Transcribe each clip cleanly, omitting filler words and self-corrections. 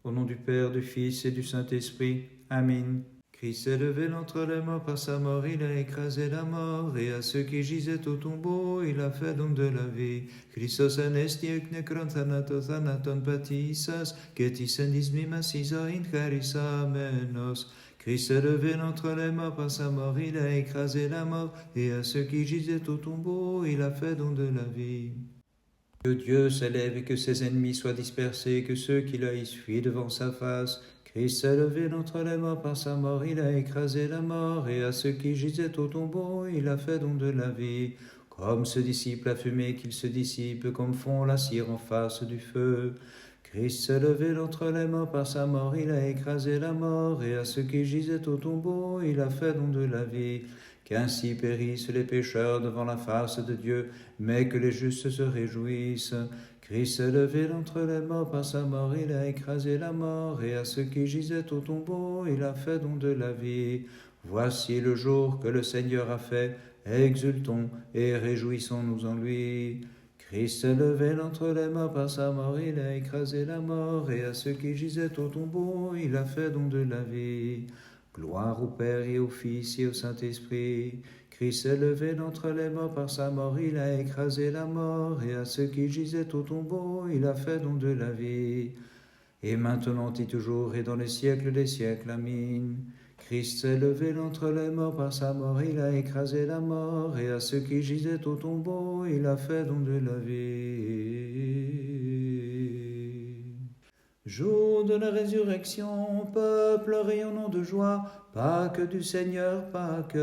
Au nom du Père, du Fils et du Saint-Esprit. Amen. Christ s'est levé d'entre les morts par sa mort, il a écrasé la mort, et à ceux qui gisaient au tombeau, il a fait don de la vie. Christos anesti ec necron thanatos thanaton patisas, getis endis mimasisa in charissa menos. Christ s'est levé d'entre les morts par sa mort, il a écrasé la mort, et à ceux qui gisaient au tombeau, il a fait don de la vie. Que Dieu s'élève et que ses ennemis soient dispersés, que ceux qui le haïssent fuient devant sa face. Christ s'est levé d'entre les morts par sa mort, il a écrasé la mort, et à ceux qui gisaient au tombeau, il a fait don de la vie. Comme se dissipe la fumée, qu'il se dissipe, comme fond la cire en face du feu. Christ s'est levé d'entre les morts par sa mort, il a écrasé la mort, et à ceux qui gisaient au tombeau, il a fait don de la vie. Qu'ainsi périssent les pécheurs devant la face de Dieu, mais que les justes se réjouissent. Christ s'est levé d'entre les morts par sa mort, il a écrasé la mort, et à ceux qui gisaient au tombeau, il a fait don de la vie. Voici le jour que le Seigneur a fait, exultons et réjouissons-nous en lui. Christ s'est levé d'entre les morts par sa mort, il a écrasé la mort, et à ceux qui gisaient au tombeau, il a fait don de la vie. Gloire au Père et au Fils et au Saint-Esprit. Christ s'est levé d'entre les morts par sa mort, il a écrasé la mort, et à ceux qui gisaient au tombeau, il a fait don de la vie. Et maintenant et toujours et dans les siècles des siècles. Amen. Christ s'est levé d'entre les morts par sa mort, il a écrasé la mort, et à ceux qui gisaient au tombeau, il a fait don de la vie. Jour de la résurrection, peuple rayonnant de joie, Pâques du Seigneur, Pâques.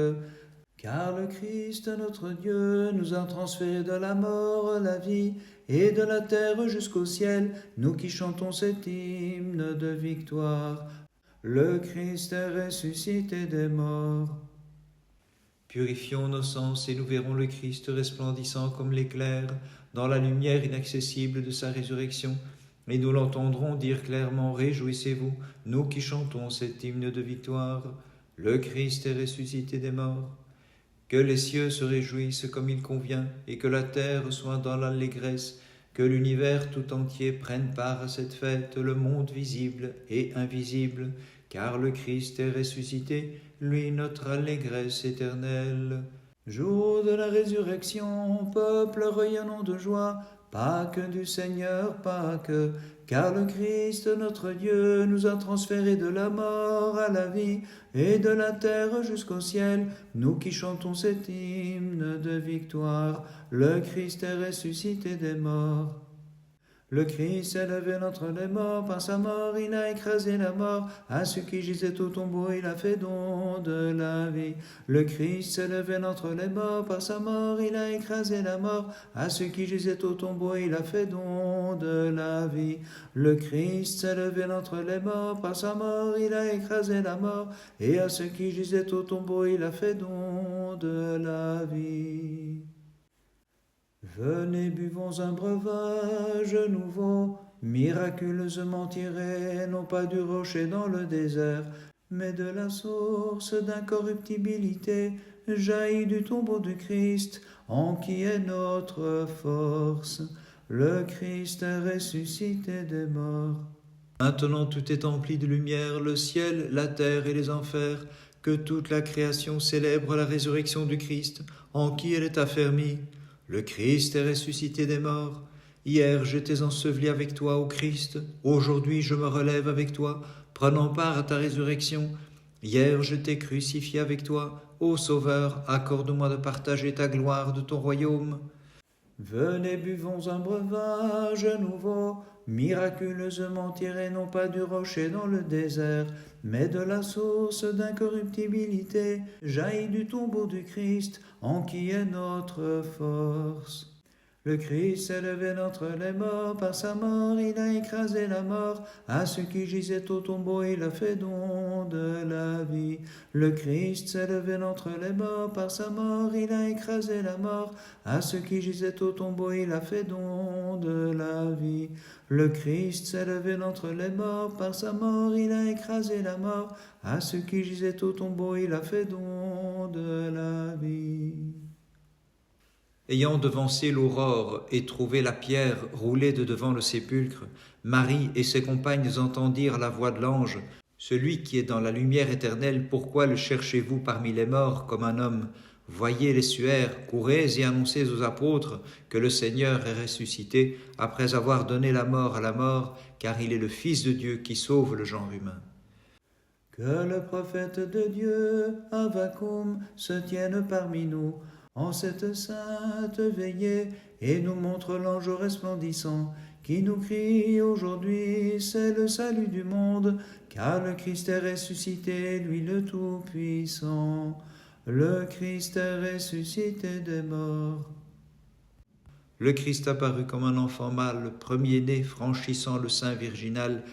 Car le Christ, notre Dieu, nous a transféré de la mort à la vie, et de la terre jusqu'au ciel, nous qui chantons cet hymne de victoire. Le Christ est ressuscité des morts. Purifions nos sens et nous verrons le Christ resplendissant comme l'éclair dans la lumière inaccessible de sa résurrection. Et nous l'entendrons dire clairement, réjouissez-vous, nous qui chantons cet hymne de victoire. Le Christ est ressuscité des morts. Que les cieux se réjouissent comme il convient, et que la terre soit dans l'allégresse, que l'univers tout entier prenne part à cette fête, le monde visible et invisible, car le Christ est ressuscité, lui notre allégresse éternelle. Jour de la résurrection, peuple rayonnant de joie, Pâques du Seigneur, Pâques, car le Christ, notre Dieu, nous a transférés de la mort à la vie, et de la terre jusqu'au ciel, nous qui chantons cet hymne de victoire. Le Christ est ressuscité des morts. Le Christ s'est levé d'entre les morts, par sa mort il a écrasé la mort, à ceux qui gisaient au tombeau il a fait don de la vie. Le Christ s'est levé d'entre les morts, par sa mort il a écrasé la mort, à ceux qui gisaient au tombeau il a fait don de la vie. Le Christ s'est levé d'entre les morts, par sa mort il a écrasé la mort, et à ceux qui gisaient au tombeau il a fait don de la vie. Venez, buvons un breuvage nouveau, miraculeusement tiré, non pas du rocher dans le désert, mais de la source d'incorruptibilité, jaillit du tombeau du Christ, en qui est notre force. Le Christ est ressuscité des morts. Maintenant tout est empli de lumière, le ciel, la terre et les enfers, que toute la création célèbre la résurrection du Christ, en qui elle est affermie. Le Christ est ressuscité des morts. Hier j'étais enseveli avec toi, ô Christ. Aujourd'hui je me relève avec toi, prenant part à ta résurrection. Hier je t'ai crucifié avec toi. Ô Sauveur, accorde-moi de partager ta gloire de ton royaume. Venez, buvons un breuvage nouveau, miraculeusement tiré non pas du rocher dans le désert, mais de la source d'incorruptibilité, jaillit du tombeau du Christ, en qui est notre force. Le Christ s'est levé d'entre les morts, par sa mort il a écrasé la mort, à ceux qui gisaient au tombeau il a fait don de la vie. Le Christ s'est levé d'entre les morts, par sa mort il a écrasé la mort, à ceux qui gisaient au tombeau il a fait don de la vie. Le Christ s'est levé d'entre les morts, par sa mort il a écrasé la mort, à ceux qui gisaient au tombeau il a fait don de la vie. Ayant devancé l'aurore et trouvé la pierre roulée de devant le sépulcre, Marie et ses compagnes entendirent la voix de l'ange. Celui qui est dans la lumière éternelle, pourquoi le cherchez-vous parmi les morts comme un homme? Voyez les suaires, courez et annoncez aux apôtres que le Seigneur est ressuscité après avoir donné la mort à la mort, car il est le Fils de Dieu qui sauve le genre humain. Que le prophète de Dieu, Avacum, se tienne parmi nous en cette sainte veillée et nous montre l'ange resplendissant qui nous crie aujourd'hui, c'est le salut du monde, car le Christ est ressuscité, lui le Tout-Puissant. Le Christ est ressuscité des morts. Le Christ apparut comme un enfant mâle, premier-né, franchissant le sein virginal.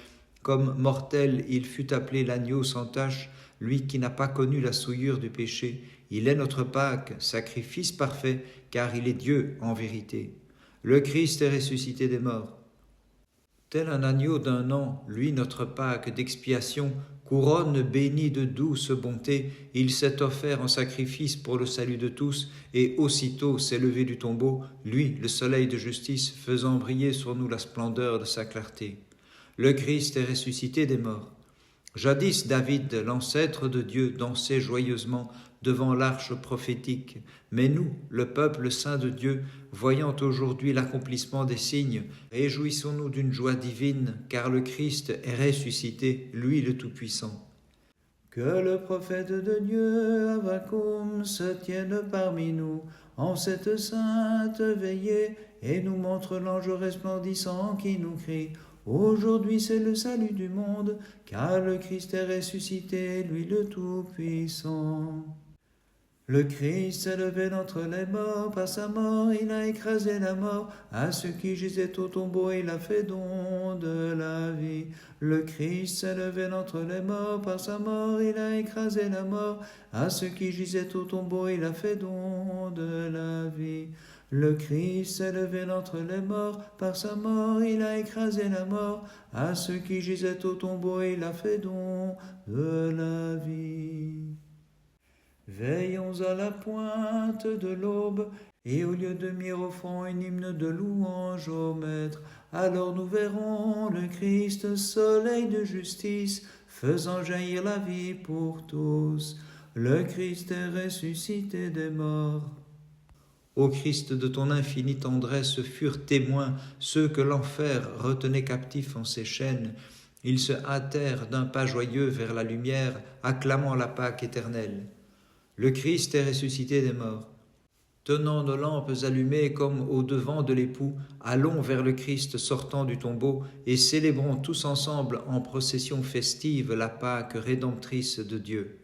Comme mortel, il fut appelé l'agneau sans tache, lui qui n'a pas connu la souillure du péché. Il est notre Pâque, sacrifice parfait, car il est Dieu en vérité. Le Christ est ressuscité des morts. Tel un agneau d'un an, lui notre Pâque d'expiation, couronne bénie de douce bonté, il s'est offert en sacrifice pour le salut de tous, et aussitôt s'est levé du tombeau, lui, le soleil de justice, faisant briller sur nous la splendeur de sa clarté. Le Christ est ressuscité des morts. Jadis David, l'ancêtre de Dieu, dansait joyeusement devant l'arche prophétique. Mais nous, le peuple saint de Dieu, voyant aujourd'hui l'accomplissement des signes, réjouissons-nous d'une joie divine, car le Christ est ressuscité, lui le Tout-Puissant. Que le prophète de Dieu, Avacum, se tienne parmi nous en cette sainte veillée et nous montre l'ange resplendissant qui nous crie. Aujourd'hui c'est le salut du monde, car le Christ est ressuscité, lui le Tout-Puissant. Le Christ s'est levé d'entre les morts, par sa mort il a écrasé la mort, à ceux qui gisaient au tombeau il a fait don de la vie. Le Christ s'est levé d'entre les morts, par sa mort il a écrasé la mort, à ceux qui gisaient au tombeau il a fait don de la vie. Le Christ s'est levé d'entre les morts, par sa mort il a écrasé la mort, à ceux qui gisaient au tombeau il a fait don de la vie. Veillons à la pointe de l'aube, et au lieu de mire offrons un hymne de louange au Maître. Alors nous verrons le Christ, soleil de justice, faisant jaillir la vie pour tous. Le Christ est ressuscité des morts. Ô Christ, de ton infinie tendresse furent témoins ceux que l'enfer retenait captifs en ses chaînes. Ils se hâtèrent d'un pas joyeux vers la lumière, acclamant la Pâque éternelle. Le Christ est ressuscité des morts. Tenant nos lampes allumées comme au devant de l'époux, allons vers le Christ sortant du tombeau et célébrons tous ensemble en procession festive la Pâque rédemptrice de Dieu.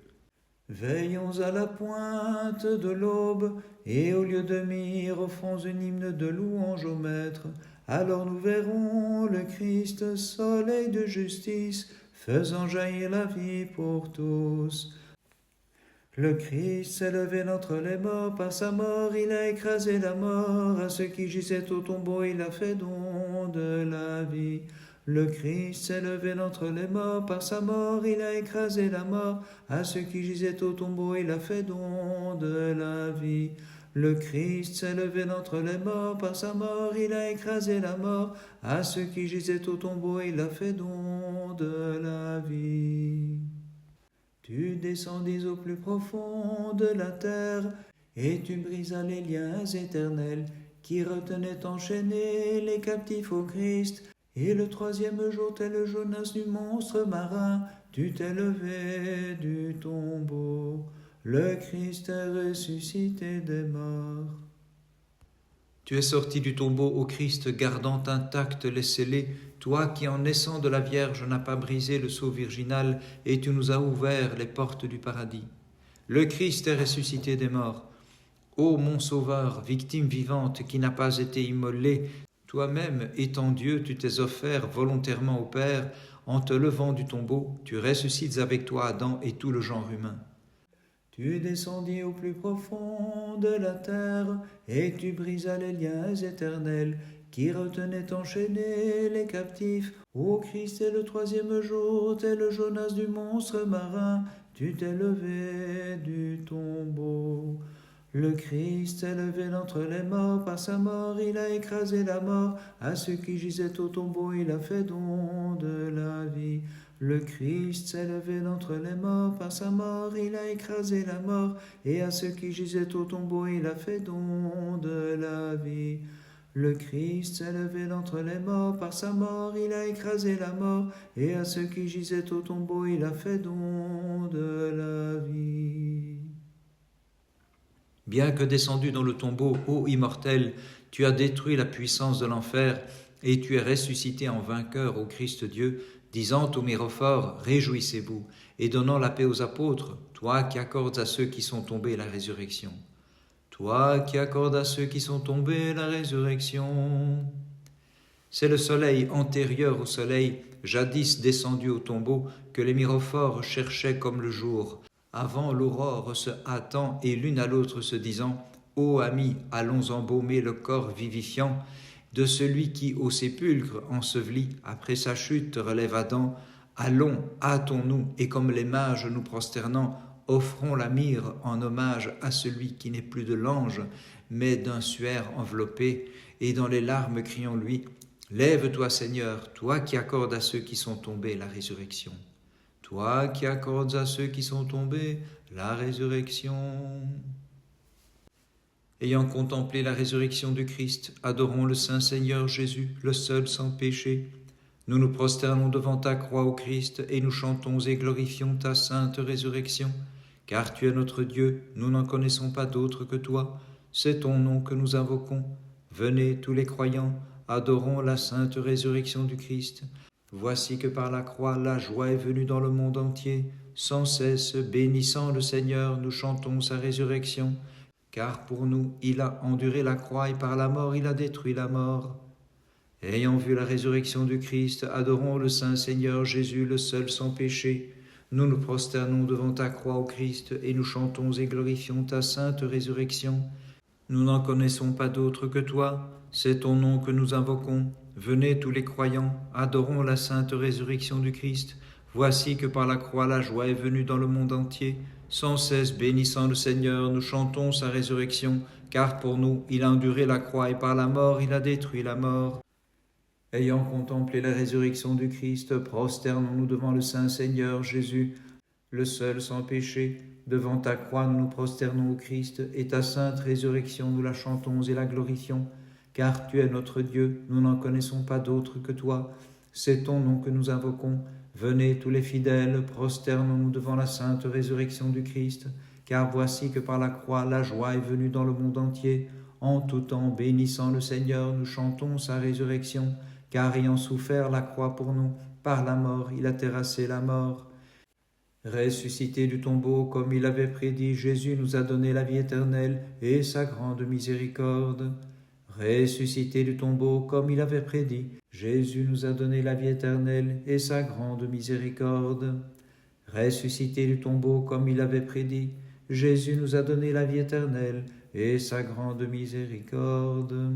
Veillons à la pointe de l'aube, et au lieu de mire offrons un hymne de louange au Maître. Alors nous verrons le Christ, soleil de justice, faisant jaillir la vie pour tous. Le Christ s'est levé d'entre les morts, par sa mort il a écrasé la mort, à ceux qui gisaient au tombeau il a fait don de la vie. Le Christ s'est levé d'entre les morts, par sa mort il a écrasé la mort, à ceux qui gisaient au tombeau il a fait don de la vie. Le Christ s'est levé d'entre les morts, par sa mort il a écrasé la mort, à ceux qui gisaient au tombeau il a fait don de la vie. Tu descendis au plus profond de la terre, et tu brisas les liens éternels qui retenaient enchaînés les captifs au Christ. Et le troisième jour, tel le Jonas du monstre marin, tu t'es levé du tombeau. Le Christ est ressuscité des morts. Tu es sorti du tombeau, ô Christ, gardant intactes les scellés, toi qui en naissant de la Vierge n'as pas brisé le sceau virginal, et tu nous as ouvert les portes du paradis. Le Christ est ressuscité des morts. Ô mon Sauveur, victime vivante qui n'a pas été immolée, toi-même, étant Dieu, tu t'es offert volontairement au Père, en te levant du tombeau, tu ressuscites avec toi Adam et tout le genre humain. Tu descendis au plus profond de la terre, et tu brisas les liens éternels qui retenaient enchaînés les captifs. Ô Christ, et le troisième jour, tel le Jonas du monstre marin, tu t'es levé du tombeau. Le Christ est levé d'entre les morts, par sa mort il a écrasé la mort. À ceux qui gisaient au tombeau, il a fait don de la vie. Le Christ s'est levé d'entre les morts, par sa mort il a écrasé la mort. Et à ceux qui gisaient au tombeau, il a fait don de la vie. Le Christ s'est levé d'entre les morts, par sa mort il a écrasé la mort. Et à ceux qui gisaient au tombeau, il a fait don de la vie. Bien que descendu dans le tombeau, ô immortel, tu as détruit la puissance de l'enfer, et tu es ressuscité en vainqueur au Christ Dieu, disant au mirophore, réjouissez-vous, et donnant la paix aux apôtres, toi qui accordes à ceux qui sont tombés la résurrection. Toi qui accordes à ceux qui sont tombés la résurrection. C'est le soleil antérieur au soleil, jadis descendu au tombeau, que les mirophores cherchaient comme le jour, avant l'aurore se hâtant et l'une à l'autre se disant « Ô amis, allons embaumer le corps vivifiant de celui qui, au sépulcre enseveli, après sa chute relève Adam. Allons, hâtons-nous, et comme les mages nous prosternant, offrons la myrrhe en hommage à celui qui n'est plus de l'ange, mais d'un suaire enveloppé, et dans les larmes crions-lui « Lève-toi Seigneur, toi qui accordes à ceux qui sont tombés la résurrection. » Toi qui accordes à ceux qui sont tombés la résurrection. Ayant contemplé la résurrection du Christ, adorons le Saint Seigneur Jésus, le seul sans péché. Nous nous prosternons devant ta croix, ô Christ, et nous chantons et glorifions ta sainte résurrection. Car tu es notre Dieu, nous n'en connaissons pas d'autre que toi. C'est ton nom que nous invoquons. Venez, tous les croyants, adorons la sainte résurrection du Christ. Voici que par la croix, la joie est venue dans le monde entier. Sans cesse, bénissant le Seigneur, nous chantons sa résurrection. Car pour nous, il a enduré la croix et par la mort, il a détruit la mort. Ayant vu la résurrection du Christ, adorons le Saint Seigneur Jésus, le seul sans péché. Nous nous prosternons devant ta croix, ô Christ, et nous chantons et glorifions ta sainte résurrection. Nous n'en connaissons pas d'autre que toi. C'est ton nom que nous invoquons. Venez tous les croyants, adorons la sainte résurrection du Christ. Voici que par la croix la joie est venue dans le monde entier. Sans cesse bénissant le Seigneur, nous chantons sa résurrection, car pour nous il a enduré la croix et par la mort il a détruit la mort. Ayant contemplé la résurrection du Christ, prosternons-nous devant le Saint Seigneur Jésus, le seul sans péché. Devant ta croix nous nous prosternons au Christ, et ta sainte résurrection nous la chantons et la glorifions. Car tu es notre Dieu, nous n'en connaissons pas d'autre que toi. C'est ton nom que nous invoquons. Venez tous les fidèles, prosternons-nous devant la sainte résurrection du Christ. Car voici que par la croix la joie est venue dans le monde entier. En tout temps, bénissant le Seigneur, nous chantons sa résurrection. Car ayant souffert la croix pour nous, par la mort, il a terrassé la mort. Ressuscité du tombeau, comme il avait prédit, Jésus nous a donné la vie éternelle et sa grande miséricorde. Ressuscité du tombeau, comme il avait prédit, Jésus nous a donné la vie éternelle et sa grande miséricorde. Ressuscité du tombeau, comme il avait prédit, Jésus nous a donné la vie éternelle et sa grande miséricorde.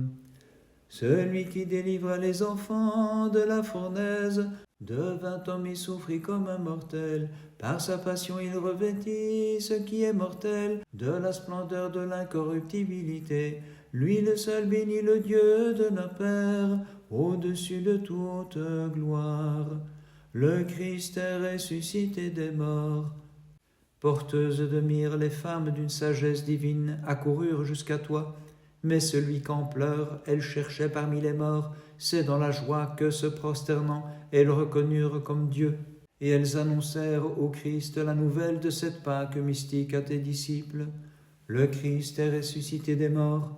Celui qui délivra les enfants de la fournaise devint homme et souffrit comme un mortel. Par sa passion il revêtit ce qui est mortel de la splendeur de l'incorruptibilité. Lui le seul bénit le Dieu de nos pères, au-dessus de toute gloire. Le Christ est ressuscité des morts. Porteuses de myrrhe, les femmes d'une sagesse divine accoururent jusqu'à toi. Mais celui qu'en pleurs elles cherchaient parmi les morts, c'est dans la joie que, se prosternant, elles reconnurent comme Dieu. Et elles annoncèrent au Christ la nouvelle de cette Pâque mystique à tes disciples. Le Christ est ressuscité des morts.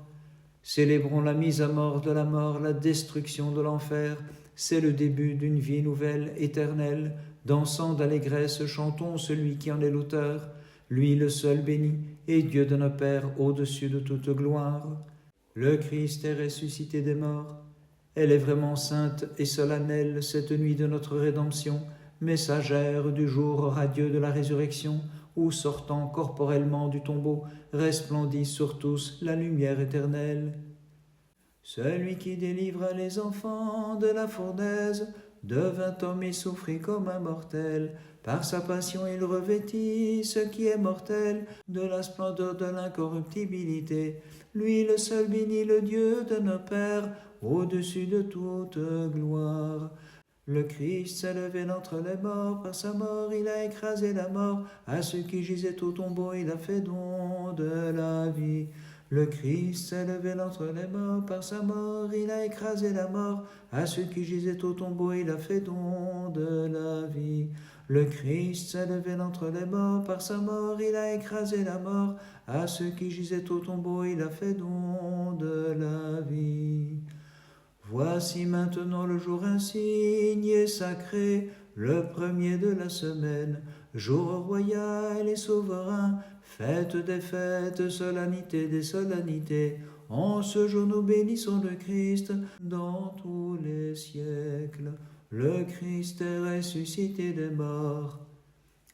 Célébrons la mise à mort de la mort, la destruction de l'enfer. C'est le début d'une vie nouvelle, éternelle. Dansant d'allégresse, chantons celui qui en est l'auteur. Lui le seul béni, et Dieu de nos pères au-dessus de toute gloire. Le Christ est ressuscité des morts. Elle est vraiment sainte et solennelle, cette nuit de notre rédemption, messagère du jour radieux de la résurrection, où, sortant corporellement du tombeau, resplendit sur tous la lumière éternelle. Celui qui délivra les enfants de la fournaise devint homme et souffrit comme un mortel. Par sa passion il revêtit ce qui est mortel de la splendeur de l'incorruptibilité. Lui le seul bénit le Dieu de nos pères, au-dessus de toute gloire. Le Christ s'est levé d'entre les morts, par sa mort il a écrasé la mort. À ceux qui gisaient au tombeau, il a fait don de la vie. Le Christ s'est levé d'entre les morts, par sa mort il a écrasé la mort. À ceux qui gisaient au tombeau, il a fait don de la vie. Le Christ s'est levé d'entre les morts, par sa mort il a écrasé la mort. À ceux qui gisaient au tombeau, il a fait don de la vie. Voici maintenant le jour insigne et sacré, le premier de la semaine, jour royal et souverain, fête des fêtes, solennité des solennités. En ce jour nous bénissons le Christ dans tous les siècles. Le Christ est ressuscité des morts.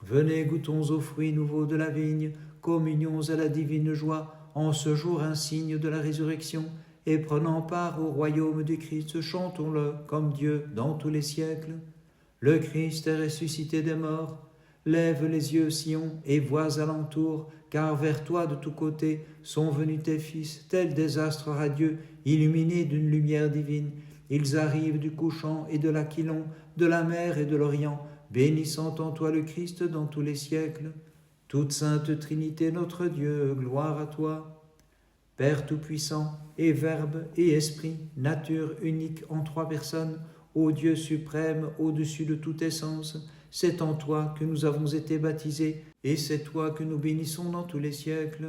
Venez, goûtons aux fruits nouveaux de la vigne, communions à la divine joie, en ce jour insigne de la résurrection, et prenant part au royaume du Christ, chantons-le comme Dieu dans tous les siècles. Le Christ est ressuscité des morts. Lève les yeux, Sion, et vois alentour, car vers toi de tous côtés sont venus tes fils, tels des astres radieux, illuminés d'une lumière divine. Ils arrivent du couchant et de l'Aquilon, de la mer et de l'Orient, bénissant en toi le Christ dans tous les siècles. Toute sainte Trinité, notre Dieu, gloire à toi. Père Tout-Puissant, et Verbe et Esprit, nature unique en trois personnes, ô Dieu suprême au-dessus de toute essence, c'est en toi que nous avons été baptisés, et c'est toi que nous bénissons dans tous les siècles.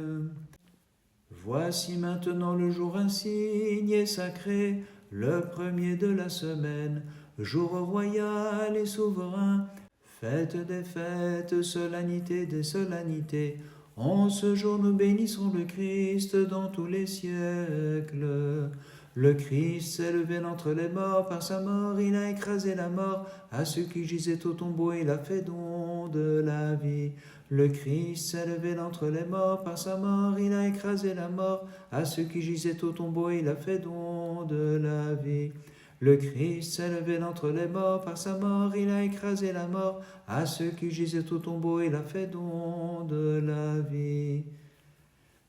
Voici maintenant le jour insigne et sacré, le premier de la semaine, jour royal et souverain, fête des fêtes, solennité des solennités. En ce jour nous bénissons le Christ dans tous les siècles. Le Christ s'est levé d'entre les morts, par sa mort il a écrasé la mort. À ceux qui gisaient au tombeau, il a fait don de la vie. Le Christ s'est levé d'entre les morts, par sa mort il a écrasé la mort. À ceux qui gisaient au tombeau, il a fait don de la vie. Le Christ s'est levé d'entre les morts, par sa mort il a écrasé la mort. À ceux qui gisaient au tombeau, il a fait don de la vie.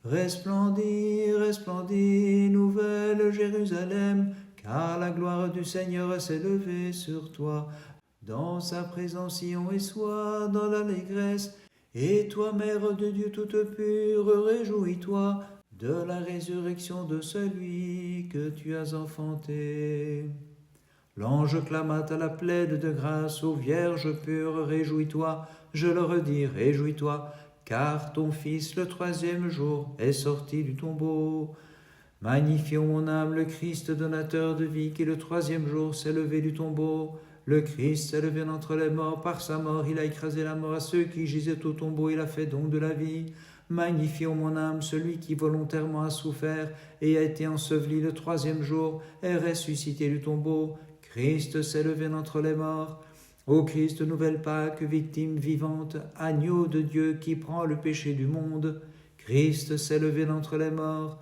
Resplendis, resplendis, nouvelle Jérusalem, car la gloire du Seigneur s'est levée sur toi. Dans sa présence, Sion et sois dans l'allégresse. Et toi, Mère de Dieu toute pure, réjouis-toi de la résurrection de celui que tu as enfanté. L'ange clama à la plaide de grâce, ô Vierge pure, réjouis-toi, je le redis, réjouis-toi, car ton Fils le troisième jour est sorti du tombeau. Magnifions mon âme le Christ donateur de vie, qui le troisième jour s'est levé du tombeau. Le Christ s'est levé d'entre les morts, par sa mort il a écrasé la mort. À ceux qui gisaient au tombeau, il a fait don de la vie. Magnifions mon âme, celui qui volontairement a souffert et a été enseveli le troisième jour, est ressuscité du tombeau. Christ s'est levé d'entre les morts. Ô Christ, nouvelle Pâque, victime vivante, agneau de Dieu qui prend le péché du monde, Christ s'est levé d'entre les morts.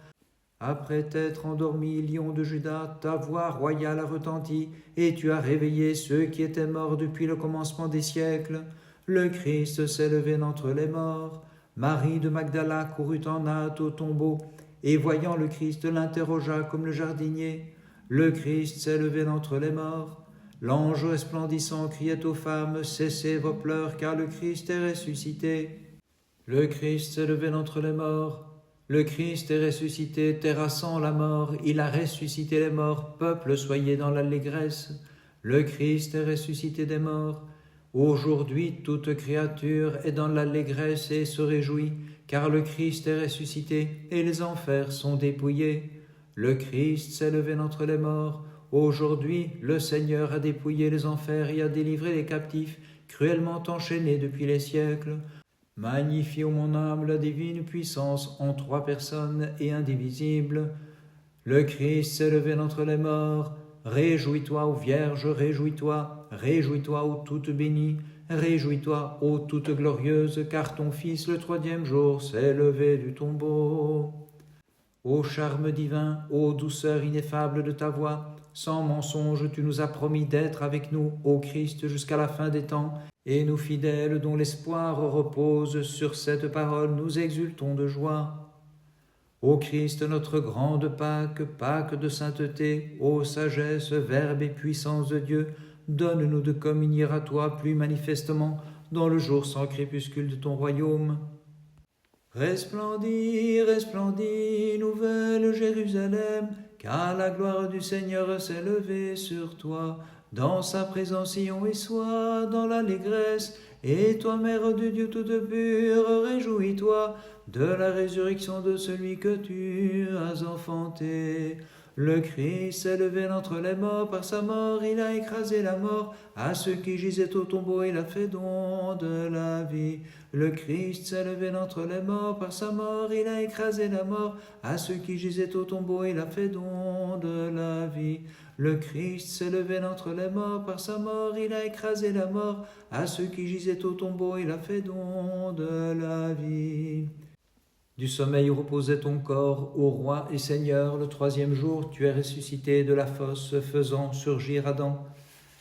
Après t'être endormi, lion de Juda, ta voix royale a retenti, et tu as réveillé ceux qui étaient morts depuis le commencement des siècles. Le Christ s'est levé d'entre les morts. Marie de Magdala courut en hâte au tombeau, et voyant le Christ l'interrogea comme le jardinier. Le Christ s'est levé d'entre les morts. L'ange resplendissant criait aux femmes, cessez vos pleurs, car le Christ est ressuscité. Le Christ s'est levé d'entre les morts. Le Christ est ressuscité, terrassant la mort, il a ressuscité les morts, peuple, soyez dans l'allégresse. Le Christ est ressuscité des morts. Aujourd'hui, toute créature est dans l'allégresse et se réjouit, car le Christ est ressuscité et les enfers sont dépouillés. Le Christ s'est levé d'entre les morts. Aujourd'hui, le Seigneur a dépouillé les enfers et a délivré les captifs, cruellement enchaînés depuis les siècles. Magnifions mon âme la divine puissance en trois personnes et indivisible. Le Christ s'est levé d'entre les morts. Réjouis-toi, ô Vierge, réjouis-toi, réjouis-toi, ô toute bénie, réjouis-toi, ô toute glorieuse, car ton Fils le troisième jour s'est levé du tombeau. Ô charme divin, ô douceur ineffable de ta voix, Sans mensonge, tu nous as promis d'être avec nous, ô Christ, jusqu'à la fin des temps. Et nous fidèles, dont l'espoir repose sur cette parole, nous exultons de joie. Ô Christ, notre grande Pâque, Pâque de sainteté, ô sagesse, Verbe et puissance de Dieu, donne-nous de communier à toi plus manifestement dans le jour sans crépuscule de ton royaume. Resplendis, resplendis, nouvelle Jérusalem, car la gloire du Seigneur s'est levée sur toi. Dans sa présence, Sion et sois dans l'allégresse, et toi, Mère de Dieu toute pure, réjouis-toi de la résurrection de celui que tu as enfanté. Le Christ s'est levé d'entre les morts, par sa mort il a écrasé la mort. À ceux qui gisaient au tombeau, il a fait don de la vie. Le Christ s'est levé d'entre les morts, par sa mort il a écrasé la mort. À ceux qui gisaient au tombeau, il a fait don de la vie. Le Christ s'est levé d'entre les morts, par sa mort il a écrasé la mort. À ceux qui gisaient au tombeau, il a fait don de la vie. Du sommeil reposait ton corps, ô roi et Seigneur, le troisième jour tu es ressuscité de la fosse, faisant surgir Adam.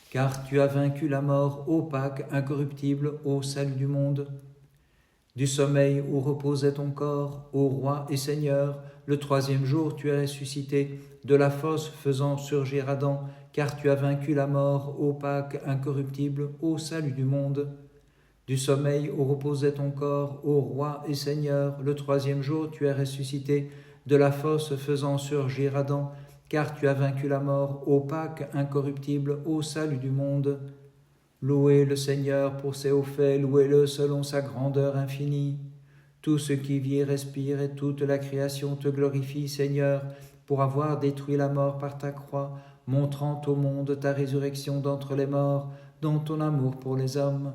Car tu as vaincu la mort, ô Pâque incorruptible, ô salut du monde. Du sommeil où reposait ton corps, ô roi et Seigneur, le troisième jour tu es ressuscité de la fosse, faisant surgir Adam. Car tu as vaincu la mort, ô Pâque incorruptible, ô salut du monde. Du sommeil où reposait ton corps, ô roi et Seigneur, le troisième jour tu es ressuscité de la fosse, faisant surgir Adam, car tu as vaincu la mort, ô Pâque incorruptible, ô salut du monde. Louez le Seigneur pour ses hauts faits, louez-le selon sa grandeur infinie. Tout ce qui vit et respire et toute la création te glorifie, Seigneur, pour avoir détruit la mort par ta croix, montrant au monde ta résurrection d'entre les morts, dans ton amour pour les hommes.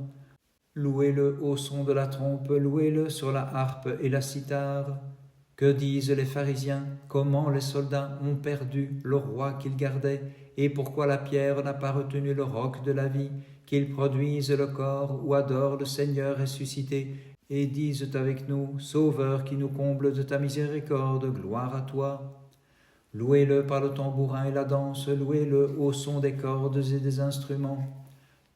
Louez-le au son de la trompe, louez-le sur la harpe et la cithare. Que disent les pharisiens? Comment les soldats ont perdu le roi qu'ils gardaient? Et pourquoi la pierre n'a pas retenu le roc de la vie? Qu'ils produisent le corps ou adorent le Seigneur ressuscité, et disent avec nous, Sauveur qui nous comble de ta miséricorde, gloire à toi. Louez-le par le tambourin et la danse, louez-le au son des cordes et des instruments.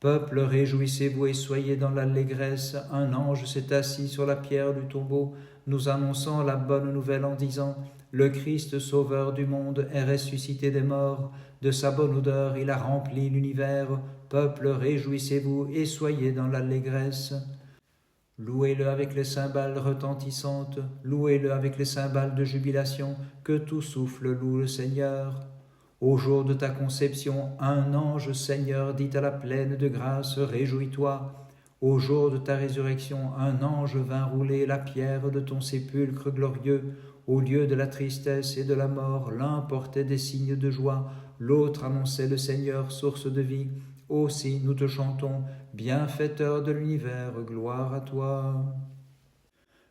Peuple, réjouissez-vous et soyez dans l'allégresse. Un ange s'est assis sur la pierre du tombeau, nous annonçant la bonne nouvelle en disant « Le Christ, sauveur du monde, est ressuscité des morts. De sa bonne odeur, il a rempli l'univers. Peuple, réjouissez-vous et soyez dans l'allégresse. » Louez-le avec les cymbales retentissantes, louez-le avec les cymbales de jubilation, que tout souffle loue le Seigneur. Au jour de ta conception, un ange, Seigneur, dit à la pleine de grâce, réjouis-toi. Au jour de ta résurrection, un ange vint rouler la pierre de ton sépulcre glorieux. Au lieu de la tristesse et de la mort, l'un portait des signes de joie, l'autre annonçait le Seigneur, source de vie. Aussi nous te chantons, bienfaiteur de l'univers, gloire à toi.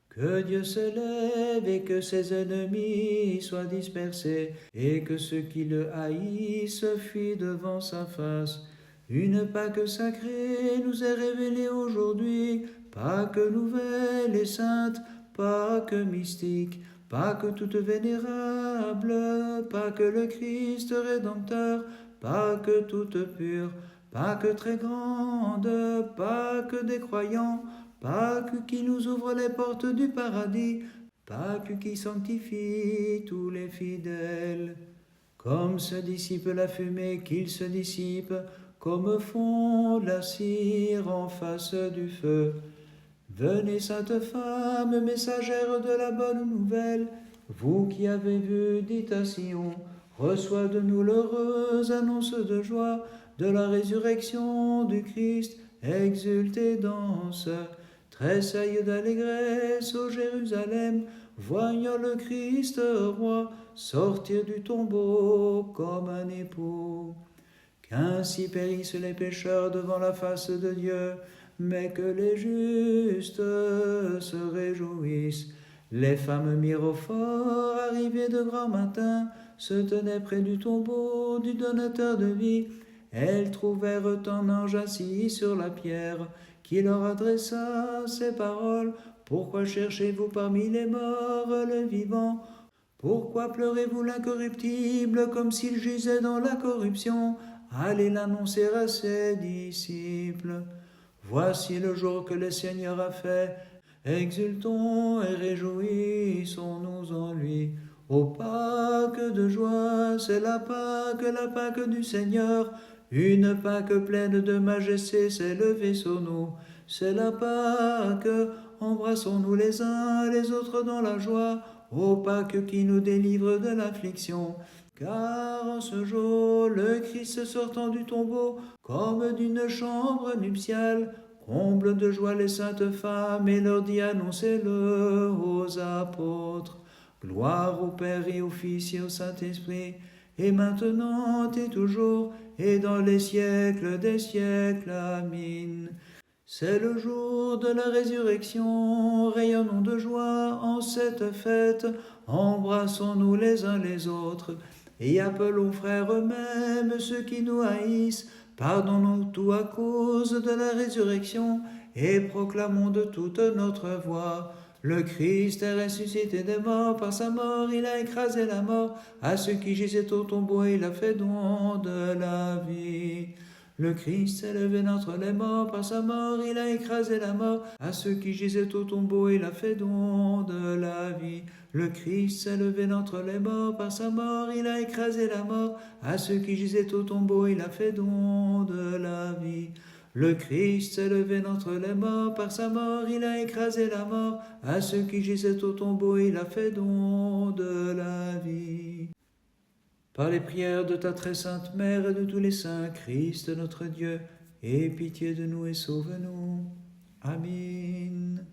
Que Dieu s'élève et que ses ennemis soient dispersés, et que ceux qui le haïssent fuient devant sa face. Une Pâque sacrée nous est révélée aujourd'hui, Pâque nouvelle et sainte, Pâque mystique, Pâque toute vénérable, Pâque le Christ Rédempteur, Pâque toute pure, Pâque très grande, Pâque des croyants, Pâque qui nous ouvre les portes du paradis, Pâque qui sanctifie tous les fidèles. Comme se dissipe la fumée, qu'il se dissipe, comme fond la cire en face du feu. Venez, sainte femme, messagère de la bonne nouvelle, vous qui avez vu, dites à Sion, reçois de nous l'heureuse annonce de joie, de la résurrection du Christ, exulte et danse. Tressaille d'allégresse ô Jérusalem, voyant le Christ roi sortir du tombeau comme un époux. Qu'ainsi périssent les pécheurs devant la face de Dieu, mais que les justes se réjouissent. Les femmes mirent au fort, arrivées de grand matin, se tenaient près du tombeau du donateur de vie. Elles trouvèrent un ange assis sur la pierre, qui leur adressa ces paroles. Pourquoi cherchez-vous parmi les morts le vivant? Pourquoi pleurez-vous l'incorruptible comme s'il gisait dans la corruption? Allez l'annoncer à ses disciples. Voici le jour que le Seigneur a fait. Exultons et réjouissons-nous en lui. Ô Pâques de joie, c'est la Pâque du Seigneur. Une Pâque pleine de majesté s'est levée sur nous. C'est la Pâque, embrassons-nous les uns les autres dans la joie. Ô Pâques qui nous délivre de l'affliction. Car en ce jour, le Christ sortant du tombeau, comme d'une chambre nuptiale, comble de joie les saintes femmes et leur dit annoncez-le aux apôtres. Gloire au Père et au Fils et au Saint-Esprit, et maintenant et toujours, et dans les siècles des siècles. Amen. C'est le jour de la résurrection, rayonnons de joie en cette fête, embrassons-nous les uns les autres, et appelons frères eux-mêmes ceux qui nous haïssent, pardonnons tout à cause de la résurrection, et proclamons de toute notre voix. Le Christ est ressuscité des morts, par sa mort il a écrasé la mort, à ceux qui gisaient au tombeau il a fait don de la vie. Le Christ s'est levé d'entre les morts, par sa mort il a écrasé la mort, à ceux qui gisaient au tombeau il a fait don de la vie. Le Christ s'est levé d'entre les morts, par sa mort il a écrasé la mort, à ceux qui gisaient au tombeau il a fait don de la vie. Le Christ s'est levé d'entre les morts, par sa mort il a écrasé la mort, à ceux qui gisaient au tombeau il a fait don de la vie. Par les prières de ta très sainte Mère et de tous les saints, Christ notre Dieu, aie pitié de nous et sauve-nous. Amen.